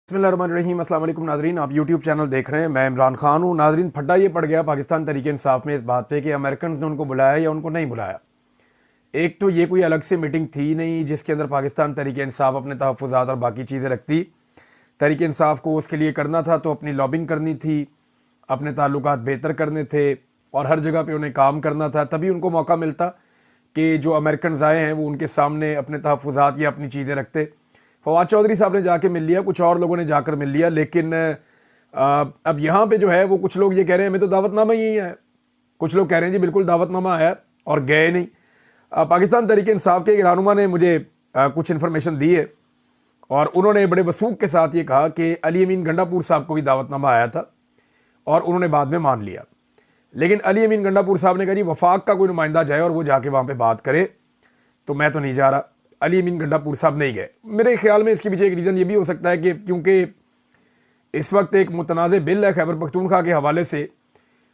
बिस्मिल्लाहिर्रहमानिर्रहीम। अस्सलाम वालेकुम नाज़रीन, आप यूट्यूब चैनल देख रहे हैं। मैं इमरान खान हूँ। नाज़रीन, फड्डा ये पड़ गया पाकिस्तान तहरीक इंसाफ में इस बात पे कि अमेरिकन ने उनको बुलाया या उनको नहीं बुलाया। एक तो ये कोई अलग से मीटिंग थी नहीं जिसके अंदर पाकिस्तान तहरीक इंसाफ अपने तहफ़्फ़ुज़ात और बाकी चीज़ें रखती। तहरीक इंसाफ को उसके लिए करना था तो अपनी लॉबिंग करनी थी, अपने ताल्लुकात बेहतर करने थे और हर जगह पर उन्हें काम करना था, तभी उनको मौका मिलता कि जो अमेरिकन आए हैं वो उनके सामने अपने तहफ़्फ़ुज़ात या अपनी चीज़ें रखते। फवाद चौधरी साहब ने जाके मिल लिया, कुछ और लोगों ने जाकर मिल लिया, लेकिन अब यहाँ पे जो है वो कुछ लोग ये कह रहे हैं हमें तो दावतनामा ही है। कुछ लोग कह रहे हैं जी बिल्कुल दावतनामा आया और गए नहीं। पाकिस्तान तहरीक इंसाफ के एक रहनुमा ने मुझे कुछ इन्फॉर्मेशन दी है और उन्होंने बड़े वसूख के साथ ये कहा कि अली अमीन गंडापुर साहब को भी दावतनामा आया था और उन्होंने बाद में मान लिया। लेकिन अली अमीन गंडापुर साहब ने कहा जी वफाक का कोई नुमाइंदा जाए और वो जाके वहाँ पर बात करे, तो मैं तो नहीं जा रहा। अली अमीन गंडापुर साहब नहीं गए। मेरे ख्याल में इसके पीछे एक रीज़न ये भी हो सकता है कि क्योंकि इस वक्त एक मुतनाज़ बिल है खैबर पख्तूनख्वा के हवाले से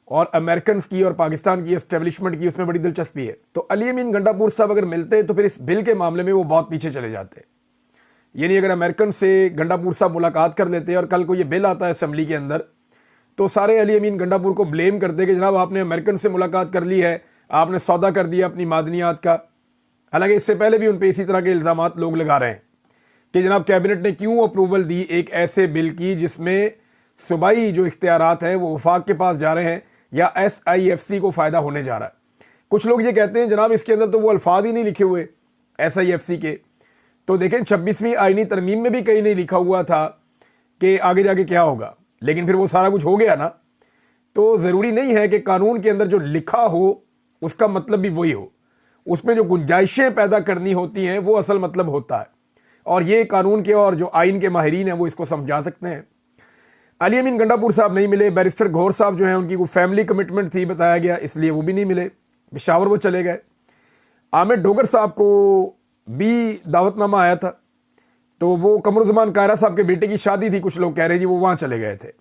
और अमेरिकन की और पाकिस्तान की एस्टेब्लिशमेंट की उसमें बड़ी दिलचस्पी है, तो अली अमीन गंडापुर साहब अगर मिलते तो फिर इस बिल के मामले में वो बहुत पीछे चले जाते। यानी अगर अमेरिकन से गंडापुर साहब मुलाकात कर लेते और कल को ये बिल आता है असम्बली के अंदर तो सारे अली अमीन गंडापुर को ब्लेम करते कि जनाब आपने अमेरिकन से मुलाकात कर ली है, आपने सौदा कर दिया अपनी मादनियात का। हालांकि इससे पहले भी उन पर इसी तरह के इल्ज़ामात लोग लगा रहे हैं कि जनाब कैबिनेट ने क्यों अप्रूवल दी एक ऐसे बिल की जिसमें सूबाई जो इख्तियारात हैं वो वफाक के पास जा रहे हैं या SIFC को फ़ायदा होने जा रहा है। कुछ लोग ये कहते हैं जनाब इसके अंदर तो वो अल्फाज ही नहीं लिखे हुए SIFC के। तो देखें 26वीं आईनी तरमीम में भी कहीं नहीं लिखा हुआ था कि आगे जाके क्या होगा, लेकिन फिर वो सारा कुछ हो गया ना। तो ज़रूरी नहीं है कि कानून के अंदर जो लिखा हो उसका मतलब भी वही हो, उसमें जो गुंजाइशें पैदा करनी होती हैं वो असल मतलब होता है। और ये कानून के और जो आइन के माहिरीन हैं वो इसको समझा सकते हैं। अली अमीन गंडापुर साहब नहीं मिले। बैरिस्टर घोर साहब जो हैं उनकी कोई फैमिली कमिटमेंट थी बताया गया, इसलिए वो भी नहीं मिले, पेशावर वो चले गए। आमिर डोगर साहब को भी दावतनामा आया था, तो वो कमरुज़्ज़मान कायरा साहब के बेटे की शादी थी, कुछ लोग कह रहे हैं जी वो वहाँ चले गए थे।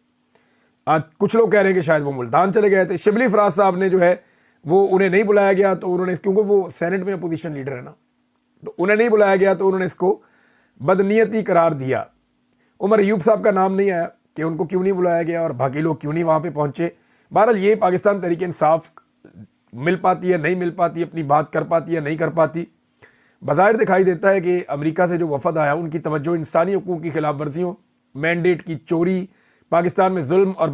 कुछ लोग कह रहे हैं कि शायद वो मुल्तान चले गए थे। शिबली फराज साहब ने जो है वो उन्हें नहीं बुलाया गया, तो उन्होंने क्योंकि वो सेनेट में अपोजिशन लीडर है ना, तो उन्हें नहीं बुलाया गया तो उन्होंने इसको बदनीयती करार दिया। उमर अयूब साहब का नाम नहीं आया कि उनको क्यों नहीं बुलाया गया और बाकी लोग क्यों नहीं वहाँ पे पहुँचे। बहरहाल ये पाकिस्तान तहरीक इंसाफ मिल पाती है नहीं मिल पाती, अपनी बात कर पाती है नहीं कर पाती। बज़ाहिर दिखाई देता है कि अमेरिका से जो वफद आया उनकी तवज्जो इंसानी हकूक़ की खिलाफ वर्जियों, मैंडेट की चोरी, पाकिस्तान में जुल्म और